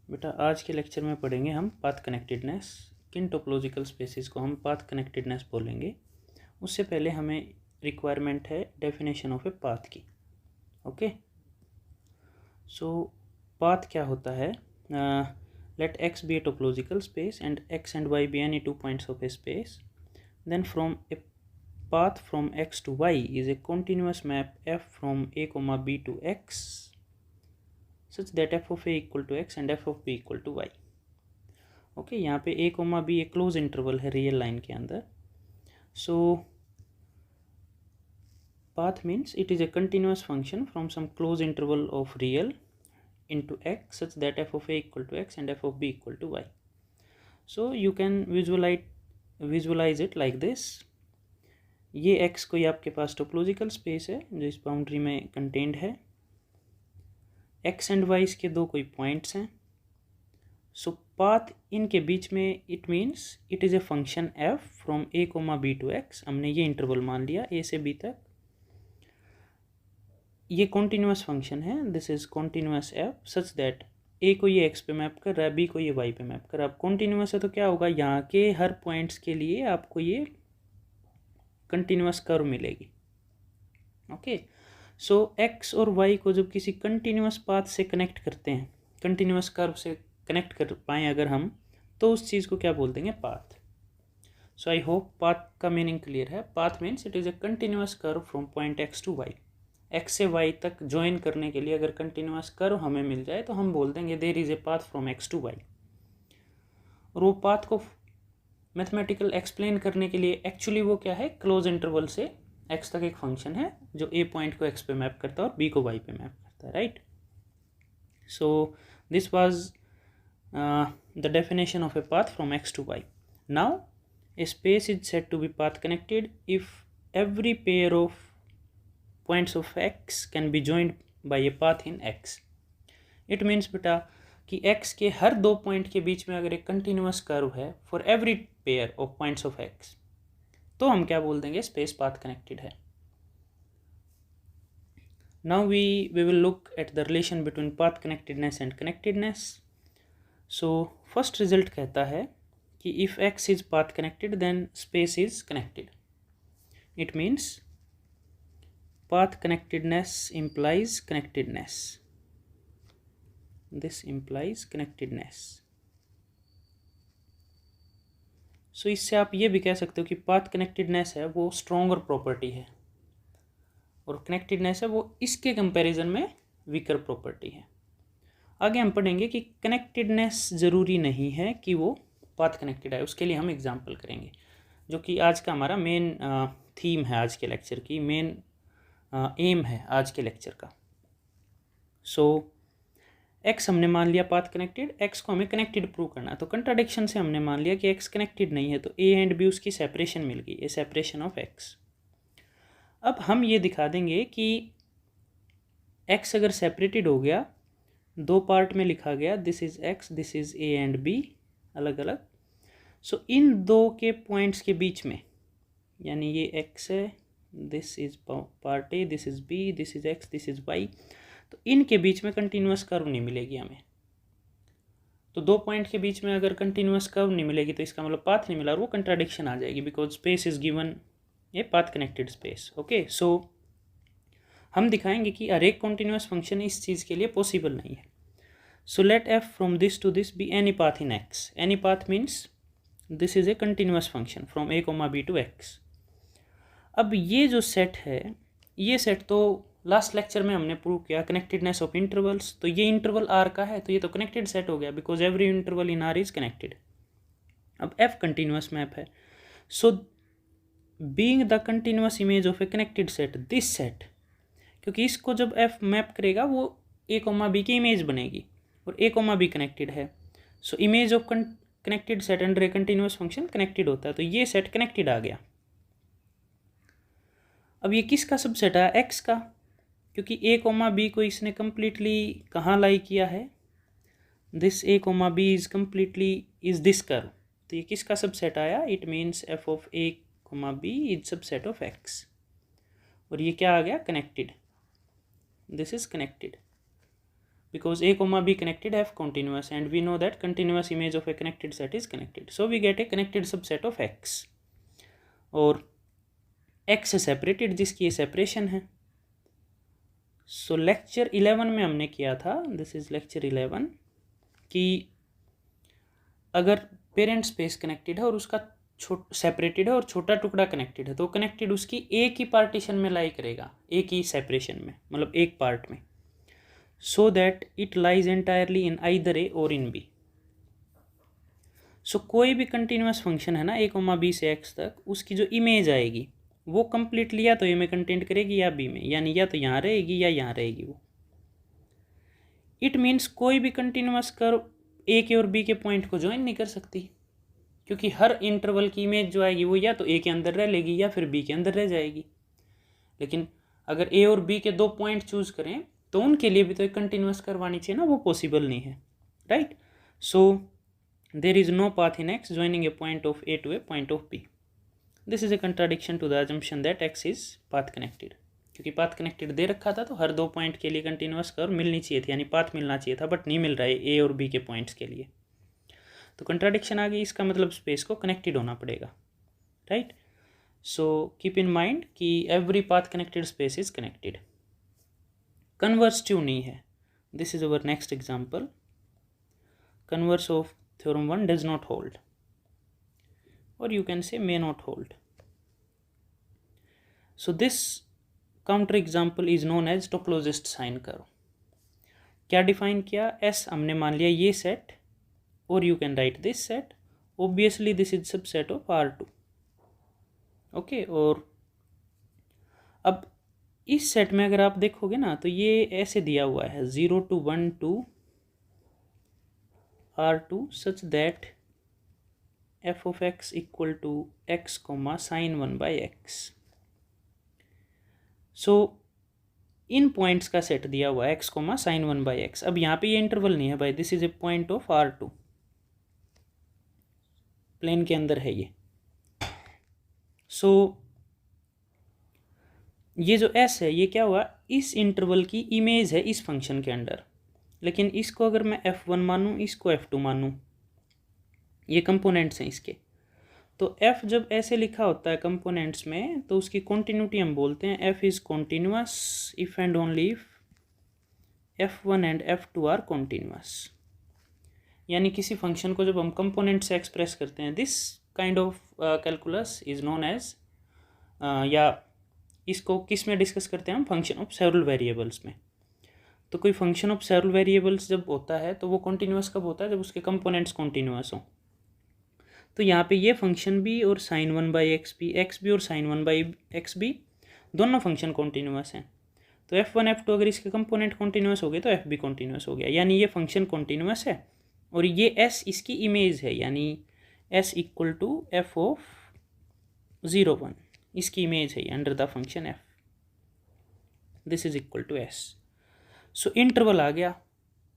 बेटा आज के लेक्चर में पढ़ेंगे हम पाथ कनेक्टेडनेस। किन टोपोलॉजिकल स्पेसेस को हम पाथ कनेक्टेडनेस बोलेंगे। उससे पहले हमें रिक्वायरमेंट है डेफिनेशन ऑफ ए पाथ की। ओके, सो पाथ क्या होता है? Let X be a topological space and X and Y be any two points of a space, then from a path from x to y is a continuous map f from a comma b to x such that f of a equal to x and f of b equal to y. Okay, यहाँ पे a comma b एक close interval है real line के अंदर. सो path means it is a continuous function from some close interval of real into x such that f of a equal to x and f of b equal to y. So you can visualize it like this. ये x कोई आपके पास topological space है जो इस boundary में contained है. x and y इसके दो कोई पॉइंट्स हैं. सो पाथ इनके बीच में it means it is a function f from a comma b to x. हमने ये इंटरवल मान लिया a से b तक. ये कॉन्टीन्यूस फंक्शन है. This is continuous f such that a को ये x पे मैप कर रहा है, b को ये y पे मैप कर रहा है. अब कॉन्टीन्यूस है तो क्या होगा, यहाँ के हर पॉइंट्स के लिए आपको ये कंटिन्यूस कर्व मिलेगी. ओके, सो x और y को जब किसी कंटिन्यूस पाथ से कनेक्ट करते हैं, कंटिन्यूस कर्व से कनेक्ट कर पाएँ अगर हम, तो उस चीज़ को क्या बोल देंगे, path. So I hope path का मीनिंग क्लियर है. Path means it is a continuous curve from point x to y. x से y तक ज्वाइन करने के लिए अगर कंटिन्यूस कर्व हमें मिल जाए तो हम बोल देंगे there is a path from x to y. और वो पाथ को मैथमेटिकल एक्सप्लेन करने के लिए एक्चुअली वो क्या है, क्लोज इंटरवल से x तक एक फंक्शन है जो a पॉइंट को x पे मैप करता है और b को y पे मैप करता है, right. So this was the definition of a path from x to y. Now a space is said to be path connected if every pair of points of x can be joined by a path in x. It means बेटा कि x के हर दो point के बीच में अगर एक continuous curve है for every pair of points of x, तो हम क्या बोल देंगे, स्पेस पाथ कनेक्टेड है. Now we will look at the relation between path connectedness and connectedness. So first result कहता है कि if x is path connected then space is connected. It means path connectedness implies connectedness. This implies connectedness. So इससे आप ये भी कह सकते हो कि path connectedness है वो stronger property है और connectedness है वो इसके कंपैरिजन में weaker property है. आगे हम पढ़ेंगे कि connectedness ज़रूरी नहीं है कि वो path connected है. उसके लिए हम एग्जाम्पल करेंगे जो कि आज का हमारा मेन थीम है, आज के लेक्चर की मेन एम है आज के लेक्चर का. सो x हमने मान लिया पाथ कनेक्टेड, x को हमें कनेक्टेड प्रूव करना है. तो कंट्राडिक्शन से हमने मान लिया कि x कनेक्टेड नहीं है, तो a एंड b उसकी सेपरेशन मिल गई, ए सेपरेशन ऑफ x. अब हम ये दिखा देंगे कि x अगर सेपरेटेड हो गया, दो पार्ट में लिखा गया, this is x, this is a and b अलग अलग. सो इन दो के पॉइंट्स के बीच में, यानी ये x है, this is part A, this is B, this is X, this is Y, तो इनके बीच में कंटिन्यूस कर्व नहीं मिलेगी हमें. तो दो पॉइंट के बीच में अगर कंटिन्यूस कर्व नहीं मिलेगी तो इसका मतलब पाथ नहीं मिला और वो कंट्राडिक्शन आ जाएगी, because space is given a path connected space. Okay, so हम दिखाएंगे कि हर एक कॉन्टिन्यूस फंक्शन इस चीज़ के लिए पॉसिबल नहीं है. So let F from this to this be any path in X. Any path means this is a continuous function from A comma B to X. अब ये जो सेट है, ये सेट तो लास्ट लेक्चर में हमने प्रूव किया connectedness of intervals. तो ये इंटरवल आर का है तो ये तो कनेक्टेड सेट हो गया, because every interval in are is connected. अब एफ कंटिन्यूस मैप है. So being the continuous image of A connected set, this set, क्योंकि इसको जब एफ मैप करेगा वो ए कोमा बी की इमेज बनेगी और ए कोमा बी कनेक्टेड है. So image of connected set under A continuous function connected होता है, तो ये सेट कनेक्टेड आ गया. अब ये किसका सबसेट है, एक्स का, क्योंकि ए कोमा बी को इसने कम्प्लीटली कहाँ लाई किया है, this A comma B is completely is this curve. तो ये किसका सबसेट आया, it means F of A comma B is subset of X. और ये क्या आ गया, connected. This is connected. because a comma b connected f continuous, and we know that continuous image of a connected set is connected, so we get a connected subset of x. और x से separated जिसकी ये separation है. सो lecture 11 में हमने किया था, this is lecture 11, कि अगर पेरेंट स्पेस कनेक्टेड है और उसका सेपरेटेड है और छोटा टुकड़ा कनेक्टेड है, तो कनेक्टेड उसकी एक ही पार्टीशन में लाई करेगा, एक ही सेपरेशन में, मतलब एक पार्ट में, so that it lies entirely in either A or in B. सो कोई भी कंटिन्यूस फंक्शन है ना a, b से x तक, उसकी जो इमेज आएगी वो कंप्लीटली या तो ए में कंटेंट करेगी या बी में, यानी या तो यहाँ रहेगी या यहाँ रहेगी वो. इट मीन्स कोई भी कंटिन्यूस कर्व ए के और बी के पॉइंट को ज्वाइन नहीं कर सकती, क्योंकि हर इंटरवल की इमेज जो आएगी वो या तो ए के अंदर रह लेगी या फिर बी के अंदर रह जाएगी. लेकिन अगर ए और बी के दो पॉइंट चूज करें तो उनके लिए भी तो एक कंटिन्यूस कर्व आनी चाहिए ना, वो पॉसिबल नहीं है, right. So there is no path in X joining a point of A to a point of B. This is a contradiction to the assumption that X is path connected, क्योंकि path connected दे रखा था तो हर दो point के लिए continuous curve मिलनी चाहिए थी, यानी पाथ मिलना चाहिए था, बट नहीं मिल रहा है ए और बी के पॉइंट्स के लिए. तो कंट्राडिक्शन आ गई, इसका मतलब स्पेस को कनेक्टेड होना पड़ेगा, right. So keep in mind कि every path connected space is connected. Converse नहीं है. This is our next example. Converse of theorem 1 does not hold, or you can say may not hold. So this counter example is known as topologist sine curve. क्या define किया, S हमने मान लिया ये set, और you can write this set, obviously this is subset of R2. Okay, और अब इस सेट में अगर आप देखोगे ना तो ये ऐसे दिया हुआ है 0 to 1 to R2 such that f of x equal to x comma sin 1 by x. So in points का सेट दिया हुआ है x comma sin 1 by x. अब यहाँ पे ये इंटरवल नहीं है भाई, this is a point of R2, plane के अंदर है ये. सो ये जो s है ये क्या हुआ, इस इंटरवल की इमेज है इस फंक्शन के अंदर. लेकिन इसको अगर मैं f1 मानूँ, इसको f2 मानूँ, ये कंपोनेंट्स हैं इसके, तो f जब ऐसे लिखा होता है कंपोनेंट्स में तो उसकी कॉन्टिन्यूटी हम बोलते हैं f is continuous if and only if f1 and f2 are continuous. यानी किसी फंक्शन को जब हम कंपोनेंट से एक्सप्रेस करते हैं, this kind of calculus is known as, या इसको किस में डिस्कस करते हैं हम, फंक्शन ऑफ सेवरल वेरिएबल्स में. तो कोई फंक्शन ऑफ सेवरल वेरिएबल्स जब होता है तो वो कॉन्टिन्यूअस कब होता है, जब उसके कंपोनेंट्स कॉन्टिन्यूअस हों. तो यहाँ पे ये फंक्शन भी और sin 1 by x भी और sin 1 by x भी दोनों फंक्शन कॉन्टिन्यूअस हैं. तो f1 f2 अगर इसके कंपोनेंट कॉन्टिन्यूअस हो गए तो f भी कॉन्टिन्यूअस हो गया, यानी ये फंक्शन कॉन्टिन्यूअस है और ये s इसकी इमेज है, यानी s equal to f of 0 1 इसकी इमेज है under the function f. This is equal to s. So interval आ गया.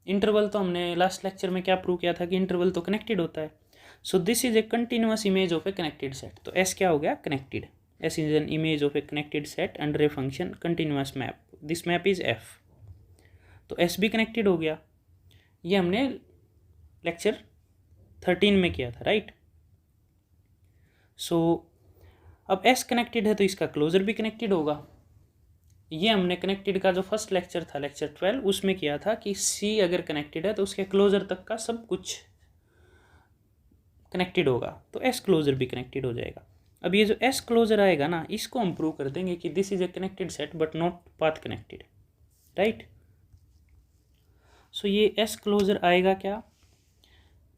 इंटरवल तो हमने लास्ट लेक्चर में क्या प्रूव किया था कि इंटरवल तो कनेक्टेड होता है. So this is A continuous image of A connected set. तो S क्या हो गया, connected. S is an image of A connected set under a function continuous map. This map is F. तो S भी connected हो गया. ये हमने लेक्चर 13 में किया था, राइट. सो अब S कनेक्टेड है तो इसका क्लोजर भी कनेक्टेड होगा. ये हमने कनेक्टेड का जो फर्स्ट लेक्चर था, लेक्चर 12, उसमें किया था कि C अगर कनेक्टेड है तो उसके क्लोजर तक का सब कुछ कनेक्टेड होगा, तो S क्लोजर भी कनेक्टेड हो जाएगा. अब ये जो S क्लोजर आएगा ना, इसको हम प्रूव कर देंगे कि this is a connected set but not path connected, right. So ये S क्लोजर आएगा क्या,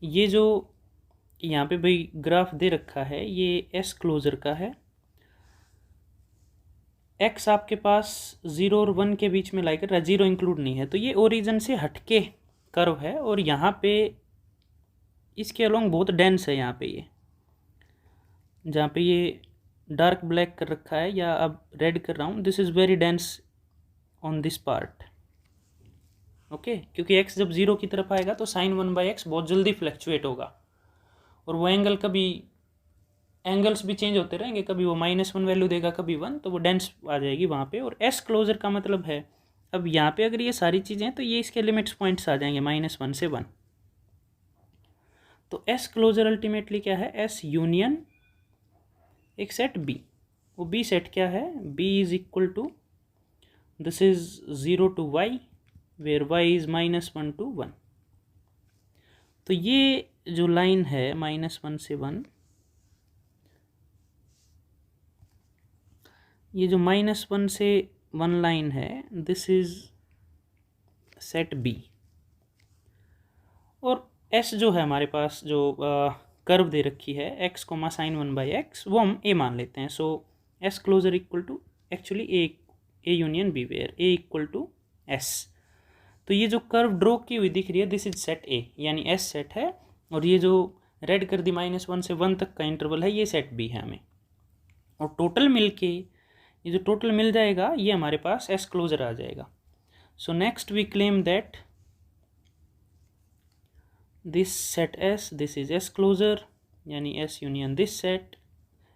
ये जो यहाँ पे भाई ग्राफ दे रखा है ये S क्लोजर का है. X आपके पास 0 और 1 के बीच में लाई कर रहा है, 0 इंक्लूड नहीं है, तो ये ओरिजिन से हटके कर्व है और यहाँ पे इसके अलोंग बहुत डेंस है. यहाँ पे ये जहाँ पे ये डार्क ब्लैक कर रखा है या अब रेड कर रहा हूँ, this is very dense on this part, okay. क्योंकि x जब 0 की तरफ आएगा तो sin 1 by x बहुत जल्दी फ्लैक्चुएट होगा और वो एंगल कभी एंगल्स भी चेंज होते रहेंगे, कभी वो -1 वैल्यू देगा कभी 1, तो वो डेंस आ जाएगी वहाँ पे. और S क्लोजर का मतलब है अब यहाँ पे अगर ये सारी चीज़ें हैं तो ये इसके लिमिट्स पॉइंट्स आ जाएंगे -1 से 1। तो एस क्लोजर अल्टीमेटली क्या है, एस यूनियन एक सेट बी। वो बी सेट क्या है, B is equal to this is 0 to y where y is -1 to 1। तो ये जो लाइन है -1 से 1, ये जो -1 से 1 लाइन है, दिस इज सेट बी। और एस जो है हमारे पास जो कर्व दे रखी है x, sin1/x, वो हम a मान लेते हैं। So S closure equal to actually A union B where A equal to S. तो ये जो कर्व ड्रॉ की हुई दिख रही है, दिस इज सेट ए, यानी एस सेट है। और ये जो रेड कर दी -1 से 1 तक का इंटरवल है, ये सेट बी है हमें। और टोटल मिल के ये जो टोटल मिल जाएगा, ये हमारे पास एस क्लोजर आ जाएगा। So next we claim that this set S, this is S closure, यानी S union this set.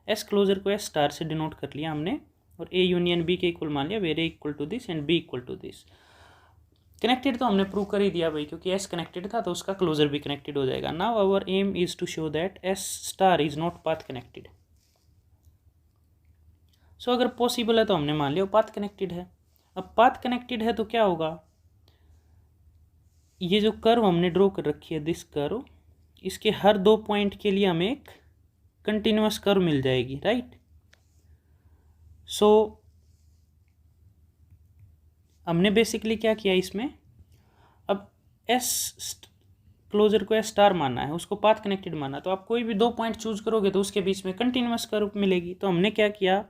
S closure को एस स्टार से डिनोट कर लिया हमने, और ए यूनियन बी के इक्वल मान लिया, where A equal to this and B equal to this. Connected तो हमने प्रूव कर ही दिया भाई, क्योंकि एस कनेक्टेड था तो उसका क्लोजर भी कनेक्टेड हो जाएगा। Now our aim is to show that S star is not path connected. So अगर पॉसिबल है तो हमने मान लिया वो पाथ कनेक्टेड है। अब पाथ कनेक्टेड है तो क्या होगा, ये जो कर्व हमने ड्रॉ कर रखी है, दिस कर्व, इसके हर 2 पॉइंट के लिए हमें एक कंटिन्यूअस कर्व मिल जाएगी, राइट। सो हमने बेसिकली क्या किया इसमें, अब एस क्लोजर को एस स्टार मानना है, उसको पाथ कनेक्टेड मानना, तो आप कोई भी 2 पॉइंट चूज करोगे तो उसके बीच में कंटिन्यूअस कर्व मिलेगी। तो हमने क्या किया,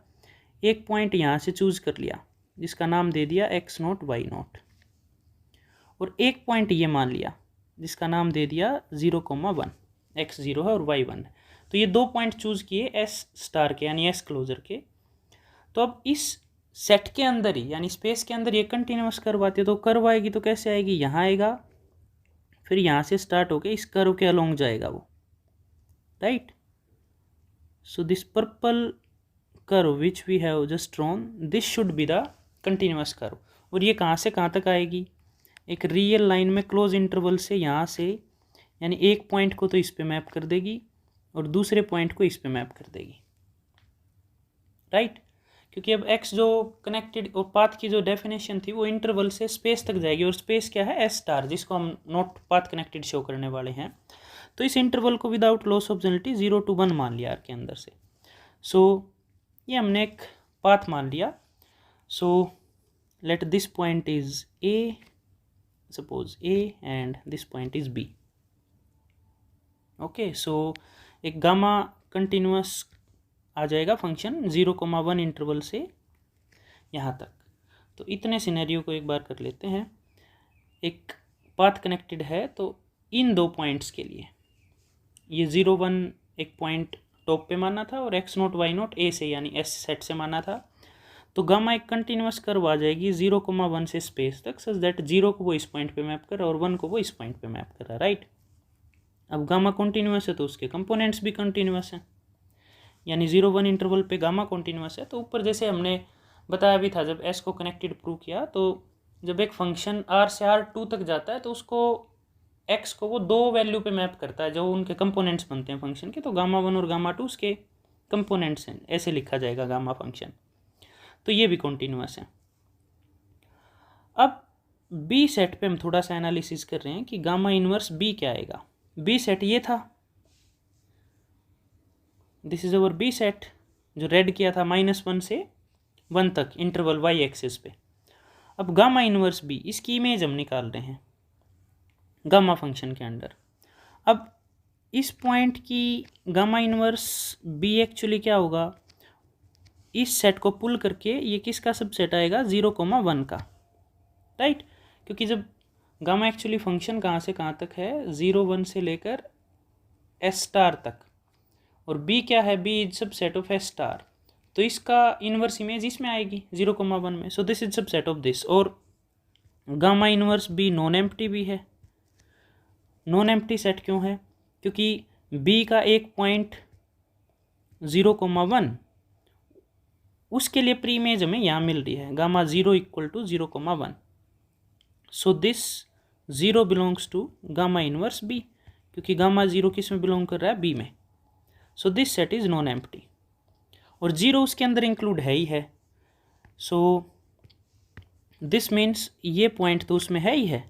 एक पॉइंट यहाँ से चूज कर लिया जिसका नाम दे दिया x0 y0, और एक पॉइंट ये मान लिया जिसका नाम दे दिया 0,1, x0 है और y1 है। तो ये 2 पॉइंट चूज किए एस स्टार के, यानी एस क्लोजर के। तो अब इस सेट के अंदर ही, यानी स्पेस के अंदर ये कंटिन्यूअस कर्व आती है, तो कर्व आएगी तो कैसे आएगी, यहाँ आएगा, फिर यहाँ से स्टार्ट होके इस कर्व के अलोंग जाएगा वो, right. So this purple curve which we have just drawn, this should be the continuous curve. और ये कहाँ से कहाँ तक आएगी, एक रियल लाइन में क्लोज इंटरवल से यहाँ से, यानी एक पॉइंट को तो इस पे मैप कर देगी और दूसरे पॉइंट को इस पे मैप कर देगी, राइट। क्योंकि अब x जो कनेक्टेड और पाथ की जो डेफिनेशन थी वो इंटरवल से स्पेस तक जाएगी, और स्पेस क्या है, एस स्टार, जिसको हम नॉट पाथ कनेक्टेड शो करने वाले हैं। तो इस इंटरवल को without loss of generality 0 to 1 मान लिया आर के अंदर से। सो ये हमने एक पाथ मान लिया। So let this point is A, suppose A, and this point is B. Okay, so एक गामा कंटिन्यूअस आ जाएगा फंक्शन 0,1 इंटरवल से यहाँ तक। तो इतने सिनेरियो को एक बार कर लेते हैं। एक पाथ कनेक्टेड है तो इन 2 पॉइंट्स के लिए ये 0,1 एक पॉइंट टॉप पे माना था, और x0 y0 ए से, यानी एस सेट से माना था। तो गामा एक कंटिन्यूअस कर्व आ जाएगी 0,1 से स्पेस तक, सच दैट 0 को वो इस पॉइंट पे मैप कर और 1 को वो इस पॉइंट पे मैप कर रहा है, राइट। अब गामा कंटिन्यूअस है तो उसके कंपोनेंट्स भी कंटिन्यूअस हैं, यानी 0,1 इंटरवल पे गामा कंटिन्यूअस है। तो ऊपर जैसे हमने बताया भी था, जब एस को कनेक्टेड प्रूव किया, तो जब एक फंक्शन आर से R2 तक जाता है तो उसको एक्स को वो 2 वैल्यू पे मैप करता है जो उनके कंपोनेंट्स बनते हैं फंक्शन के। तो गामा 1 और गामा 2 उसके कंपोनेंट्स हैं, ऐसे लिखा जाएगा गामा फंक्शन। तो ये भी कंटिन्यूअस है। अब बी सेट पे हम थोड़ा सा एनालिसिस कर रहे हैं कि गामा इनवर्स बी क्या आएगा। बी सेट ये था, this is our B set, जो रेड किया था -1 से 1 तक इंटरवल वाई एक्सिस पे। अब गामा इनवर्स बी, इसकी इमेज हम निकाल रहे हैं गामा फंक्शन के अंडर। अब इस पॉइंट की गामा इनवर्स बी एक्चुअली क्या होगा, इस सेट को पुल करके ये किसका सबसेट आएगा, 0,1 का, राइट। क्योंकि जब गामा एक्चुअली फंक्शन कहाँ से कहाँ तक है, 0,1 से लेकर एस स्टार तक, और बी क्या है, B is subset of S star. तो इसका इनवर्स इमेज इसमें आएगी 0,1 में। So this is subset of this. और gamma inverse B non empty भी है। नॉन एम्प्टी सेट क्यों है, क्योंकि बी का एक पॉइंट 0,1 उसके लिए प्री इमेज हमें यहाँ मिल रही है, gamma 0 = 0,1। So this 0 belongs to gamma inverse B, क्योंकि गामा 0 किस में बिलोंग कर रहा है, बी में। So this set is non empty, और 0 उसके अंदर इंक्लूड है ही है। सो दिस मीन्स ये पॉइंट तो उसमें है ही है।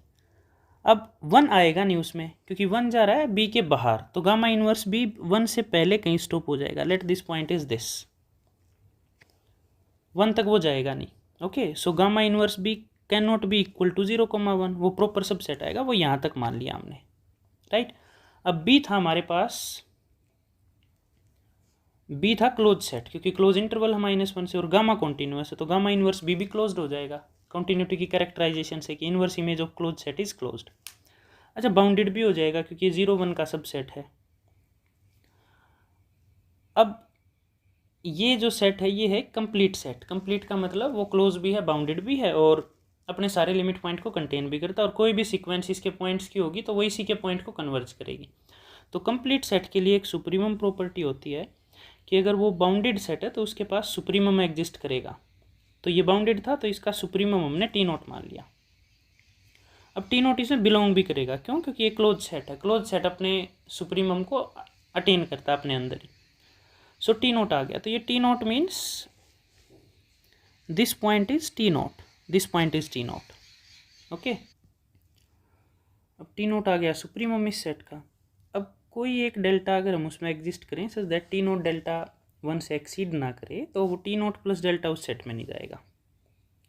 अब 1 आएगा नहीं उसमें, क्योंकि 1 जा रहा है बी के बाहर, तो गामा इनवर्स बी 1 से पहले कहीं स्टॉप हो जाएगा। Let this point is this, 1 तक वो जाएगा नहीं। Okay, so gamma inverse B can not be equal to 0,1, वो प्रॉपर सबसेट आएगा, वो यहाँ तक मान लिया हमने, राइट। अब बी था हमारे पास, बी था क्लोज सेट, क्योंकि क्लोज इंटरवल है -1 से, और गामा कॉन्टिन्यूअस है, तो गामा इनवर्स बी भी क्लोज्ड हो जाएगा कंटिन्यूटी की कैरेक्टराइजेशन से कि inverse image of close set is closed. अच्छा, बाउंडेड भी हो जाएगा क्योंकि ये 0,1 का सबसेट है। अब ये जो सेट है ये है कंप्लीट सेट। कंप्लीट का मतलब वो क्लोज भी है, बाउंडेड भी है, और अपने सारे लिमिट पॉइंट को कंटेन भी करता है, और कोई भी सीक्वेंस इसके पॉइंट्स की होगी तो वो इसी के पॉइंट को कन्वर्ज करेगी। तो कंप्लीट सेट के लिए एक सुप्रीमम प्रॉपर्टी होती है कि अगर वो बाउंडेड सेट है तो उसके पास सुप्रीमम एग्जिस्ट करेगा। तो ये बाउंडेड था तो इसका सुप्रीमम हमने T0 मान लिया। अब T0 इसमें बिलोंग भी करेगा, क्यों? क्योंकि ये क्लोज सेट है, क्लोज सेट अपने सुप्रीमम को अटेन करता है अपने अंदर ही। सो T0 आ गया, तो ये T0 means this point is T0, this point is T0। Okay, अब T0 आ गया सुप्रीमम इस सेट का। अब कोई एक डेल्टा अगर हम उसमें एग्जिस्ट करें सच दैट T0 डेल्टा 1 से एक्सीड ना करे, तो वो T0 प्लस डेल्टा उस सेट में नहीं जाएगा,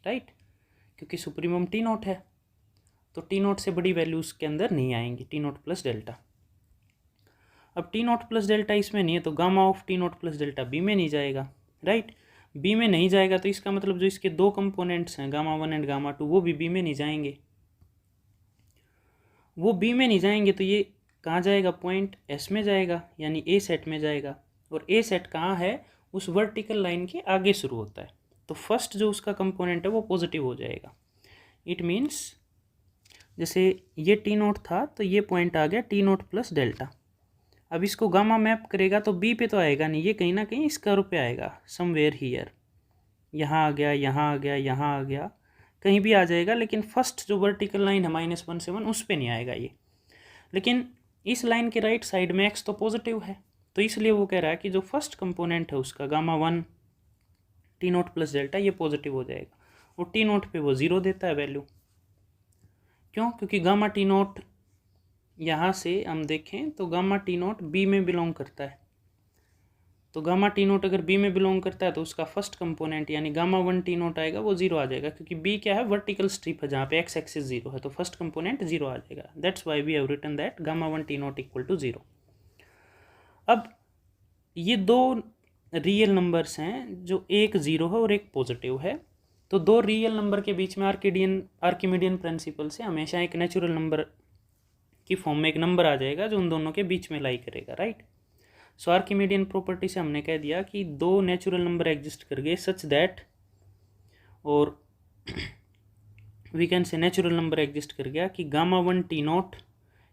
राइट, क्योंकि सुप्रीमम T0 है, तो T0 से बड़ी वैल्यू उसके अंदर नहीं आएंगी, T0 प्लस डेल्टा। अब T0 प्लस डेल्टा इसमें नहीं है, तो gamma of T0 plus delta B में नहीं जाएगा, राइट। बी में नहीं जाएगा तो इसका मतलब जो इसके दो कंपोनेंट्स हैं गामा 1 एंड गामा 2 वो भी बी में नहीं जाएंगे। वो बी में नहीं जाएंगे तो ये कहाँ जाएगा, पॉइंट एस में जाएगा, यानी ए सेट में जाएगा। और ए सेट कहाँ है, उस वर्टिकल लाइन के आगे शुरू होता है, तो फर्स्ट जो उसका कंपोनेंट है वो पॉजिटिव हो जाएगा। इट मीन्स जैसे ये T0 था तो ये पॉइंट आ गया T0 प्लस डेल्टा। अब इसको गामा मैप करेगा तो बी पे तो आएगा नहीं, ये कहीं ना कहीं इस कर्व पे आएगा, समवेयर हियर, यहाँ आ गया, यहाँ आ गया, यहाँ आ गया, कहीं भी आ जाएगा, लेकिन फर्स्ट जो वर्टिकल लाइन है -1 से 1 उस पर नहीं आएगा ये। लेकिन इस लाइन के राइट साइड में एक्स तो पॉजिटिव है, तो इसलिए वो कह रहा है कि जो फर्स्ट कंपोनेंट है उसका गामा 1 T0 प्लस डेल्टा ये पॉजिटिव हो जाएगा, और T0 पे वो 0 देता है वैल्यू। क्यों? क्योंकि गामा T0 यहाँ से हम देखें तो गामा T0 बी में बिलोंग करता है, तो गामा T0 अगर बी में बिलोंग करता है तो उसका फर्स्ट कंपोनेंट यानी गामा 1 T0 आएगा वो 0 आ जाएगा, क्योंकि बी क्या है, वर्टिकल स्ट्रिप है जहाँ पे एक्स एक्सिस 0 है, तो फर्स्ट कंपोनेंट 0 आ जाएगा। That's why we have written that gamma 1 T0 equal to 0। अब ये दो रियल नंबर्स हैं जो एक 0 है और एक पॉजिटिव है, तो दो रियल नंबर के बीच में आर्किमिडियन प्रिंसिपल से हमेशा एक नेचुरल नंबर की फॉर्म में एक नंबर आ जाएगा जो उन दोनों के बीच में लाई करेगा, राइट। सो आर्किमिडियन प्रॉपर्टी से हमने कह दिया कि दो नेचुरल नंबर एग्जिस्ट कर गए सच दैट, और we can say natural number exist कर गया कि gamma 1 T0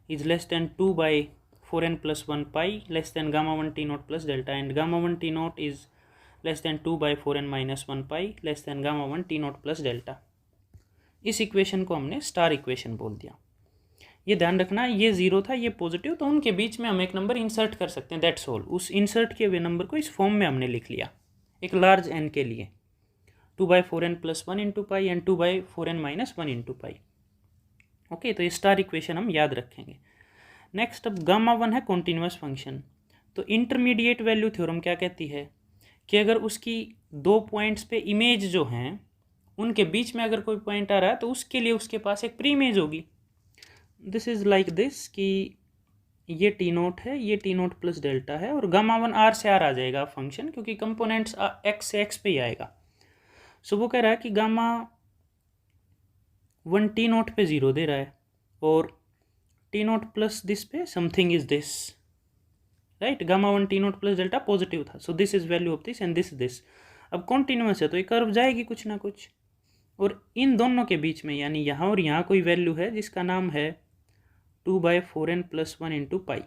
is less than 2/4n + 1 pi less than gamma 1 T0 plus delta, and gamma 1 T0 is less than 2/4n - 1 pi less than gamma 1 T0 plus delta. इस equation को हमने star equation बोल दिया। ये ध्यान रखना, ये 0 था, ये पॉजिटिव, तो उनके बीच में हम एक नंबर इंसर्ट कर सकते हैं, दैट्स ऑल। उस इंसर्ट किए हुए नंबर को इस फॉर्म में हमने लिख लिया एक लार्ज n के लिए, 2/4n + 1 × pi and 2/4n - 1 × pi. Okay, तो ये स्टार इक्वेशन हम याद रखेंगे। नेक्स्ट, अब गामा 1 है कॉन्टिन्यूस फंक्शन, तो इंटरमीडिएट वैल्यू थ्योरम क्या कहती है कि अगर उसकी दो पॉइंट्स पे इमेज जो हैं उनके बीच में अगर कोई पॉइंट आ रहा है तो उसके लिए उसके पास एक प्री इमेज होगी। दिस इज लाइक दिस कि ये T0 है, ये T0 प्लस डेल्टा है, और गामा 1 R से R आ जाएगा फंक्शन, क्योंकि कंपोनेंट्स x से x पे ही आएगा। सो वो कह रहा है कि गामा 1 T0 पे 0 दे रहा है, और T0 प्लस दिस पे something is this, right. Gamma 1 T0 plus delta positive था, so this is value of this and this. अब कॉन्टिन्यूस है तो ये कर्व जाएगी कुछ ना कुछ, और इन दोनों के बीच में यानी यहाँ और यहाँ कोई वैल्यू है जिसका नाम है 2/4n + 1 × पाई।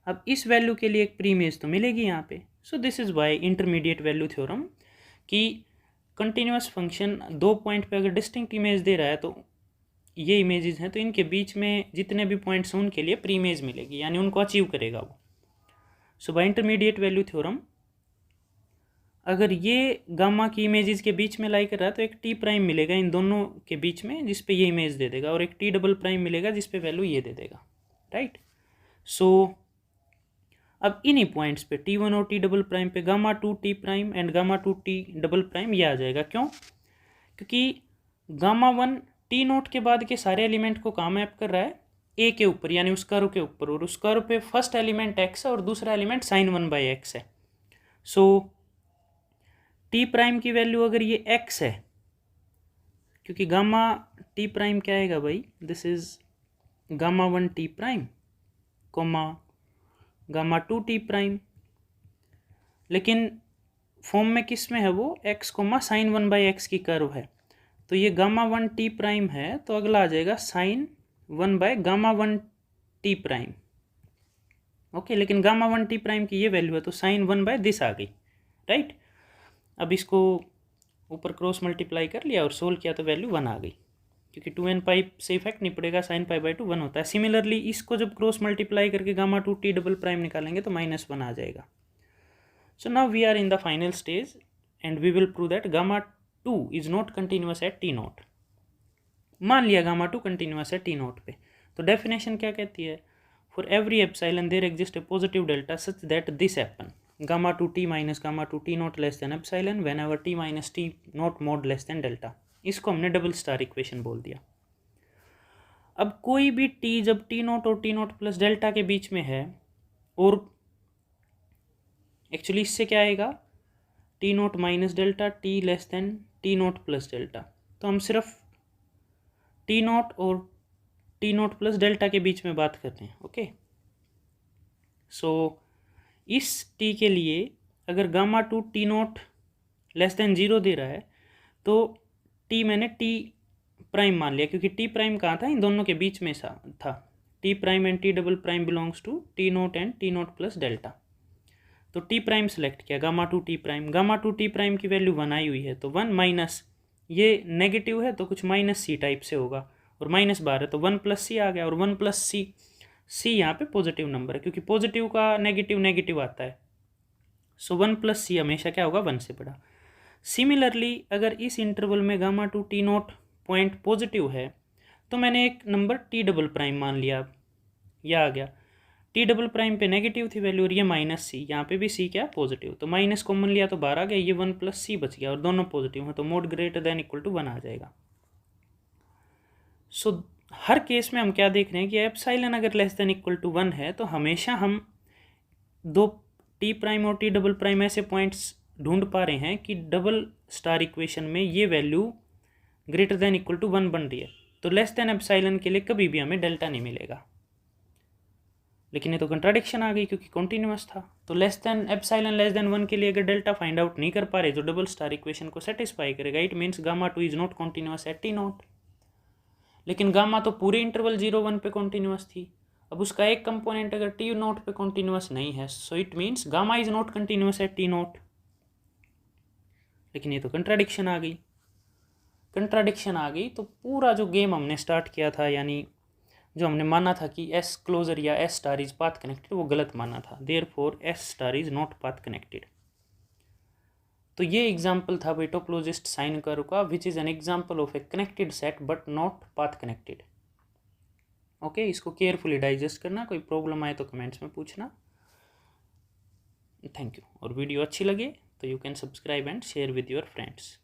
अब इस वैल्यू के लिए एक प्री इमेज तो मिलेगी यहाँ पे। So this is why intermediate value theorem कि कंटिन्यूस फंक्शन दो पॉइंट पे अगर डिस्टिंक्ट इमेज दे रहा है तो ये इमेजेस हैं, तो इनके बीच में जितने भी पॉइंट्स हैं उनके लिए प्री इमेज मिलेगी, यानी उनको अचीव करेगा वो। सो बाय इंटरमीडिएट वैल्यू थ्योरम अगर ये गामा की इमेजेस के बीच में लाई कर रहा है तो एक टी प्राइम मिलेगा इन दोनों के बीच में जिस पे ये इमेज दे देगा, और एक टी डबल प्राइम मिलेगा जिस पे वैल्यू ये दे देगा, राइट। सो अब इन्हीं पॉइंट्स पे T1 और T डबल प्राइम पे gamma 2 T prime and gamma 2 T double prime ये आ जाएगा। क्यों? क्योंकि गामा 1 T नोट के बाद के सारे एलिमेंट को कहाँ मैप कर रहा है? ए के ऊपर, यानी उस कर्व के ऊपर, और उस कर्व पे फर्स्ट एलिमेंट x है और दूसरा एलिमेंट sin 1/x है। सो T प्राइम की वैल्यू अगर ये x है, क्योंकि गामा T प्राइम क्या आएगा भाई, this is gamma 1 T prime comma gamma 2 T prime, लेकिन फॉर्म में किस में है वो, x कोमा sin 1/x की कर्व है, तो ये गामा 1 T प्राइम है, तो अगला आ जाएगा sin 1/गामा 1 T प्राइम। ओके, लेकिन गामा 1 T प्राइम की ये वैल्यू है तो sin 1/दिस आ गई, राइट। अब इसको ऊपर क्रॉस मल्टीप्लाई कर लिया और सोल्व किया तो वैल्यू 1 आ गई, क्योंकि 2n पाई से इफेक्ट नहीं पड़ेगा, sin π/2 1 होता है। सिमिलरली इसको जब क्रॉस मल्टीप्लाई करके गामा 2 T डबल प्राइम निकालेंगे तो -1 आ जाएगा। So now we are in the final stage and we will prove that gamma 2 is not continuous at T naught. मान लिया गामा 2 कंटिन्यूअस है T नोट पे, तो डेफिनेशन क्या कहती है, for every epsilon there exist a positive delta such that this happen gamma 2 T minus gamma 2 T note less than epsilon when ever T minus T note mode less than delta. इसको हमने double star equation बोल दिया। अब कोई भी T जब T note और T naught plus delta के बीच में है, और एक्चुअली इससे क्या आएगा, T note minus delta T less than T naught plus delta, तो हम सिर्फ T नोट और T नोट प्लस डेल्टा के बीच में बात करते हैं। ओके, सो इस T के लिए अगर gamma 2 T note less than 0 दे रहा है तो T मैंने T प्राइम मान लिया, क्योंकि T प्राइम कहाँ था, इन दोनों के बीच में था। T prime and T double prime belongs to T naught and T naught plus delta, तो T प्राइम सेलेक्ट किया, gamma 2 T prime, gamma 2 T prime की वैल्यू 1 आई हुई है, तो 1 माइनस, ये नेगेटिव है तो कुछ माइनस C टाइप से होगा, और माइनस बार है तो 1 प्लस C आ गया, और 1 प्लस C यहाँ पे पॉजिटिव नंबर है, क्योंकि पॉजिटिव का नेगेटिव नेगेटिव आता है, सो 1 प्लस C हमेशा क्या होगा, 1 से बड़ा। सिमिलरली अगर इस इंटरवल में gamma 2 T note point positive है तो मैंने एक नंबर T डबल प्राइम मान लिया, यह आ गया, T डबल प्राइम पे नेगेटिव थी वैल्यू और ये माइनस C, यहाँ पे भी C क्या पॉजिटिव, तो माइनस कॉमन लिया तो बाहर आ गया, ये 1 प्लस C बच गया, और दोनों पॉजिटिव हैं तो mod greater than equal to 1 आ जाएगा। सो हर केस में हम क्या देख रहे हैं कि एप्सिलॉन अगर लेस देन इक्वल टू 1 है तो हमेशा हम दो T प्राइम और T डबल प्राइम ऐसे पॉइंट्स ढूंढ पा रहे हैं कि डबल स्टार इक्वेशन में ये value greater than equal to 1 बन रही है, तो लेस देन एप्सिलॉन के लिए कभी भी हमें डेल्टा नहीं मिलेगा। लेकिन ये तो कंट्राडिक्शन आ गई क्योंकि कॉन्टिन्यूअस था, तो less than epsilon less than 1 के लिए अगर डेल्टा फाइंड आउट नहीं कर पा रहे जो डबल स्टार इक्वेशन को सेटिस्फाई करेगा, it means gamma 2 is not continuous at T naught. लेकिन गामा तो पूरे इंटरवल 0-1 पे कॉन्टिन्यूअस थी, अब उसका एक कंपोनेंट अगर T नोट पे कॉन्टिन्यूअस नहीं है, so it means gamma is not continuous at T naught. लेकिन ये तो कंट्राडिक्शन आ गई, तो पूरा जो गेम हमने स्टार्ट किया था, यानी जो हमने माना था कि S क्लोजर या S star is path connected, वो गलत माना था, therefore S star is not path connected. तो ये एग्जाम्पल था भाई टोपोलॉजिस्ट साइन कर्व का, which is an example of A connected set but not path connected. Okay, इसको केयरफुली डाइजेस्ट करना, कोई प्रॉब्लम आए तो कमेंट्स में पूछना। थैंक यू, और वीडियो अच्छी लगे तो you can subscribe and share with your friends.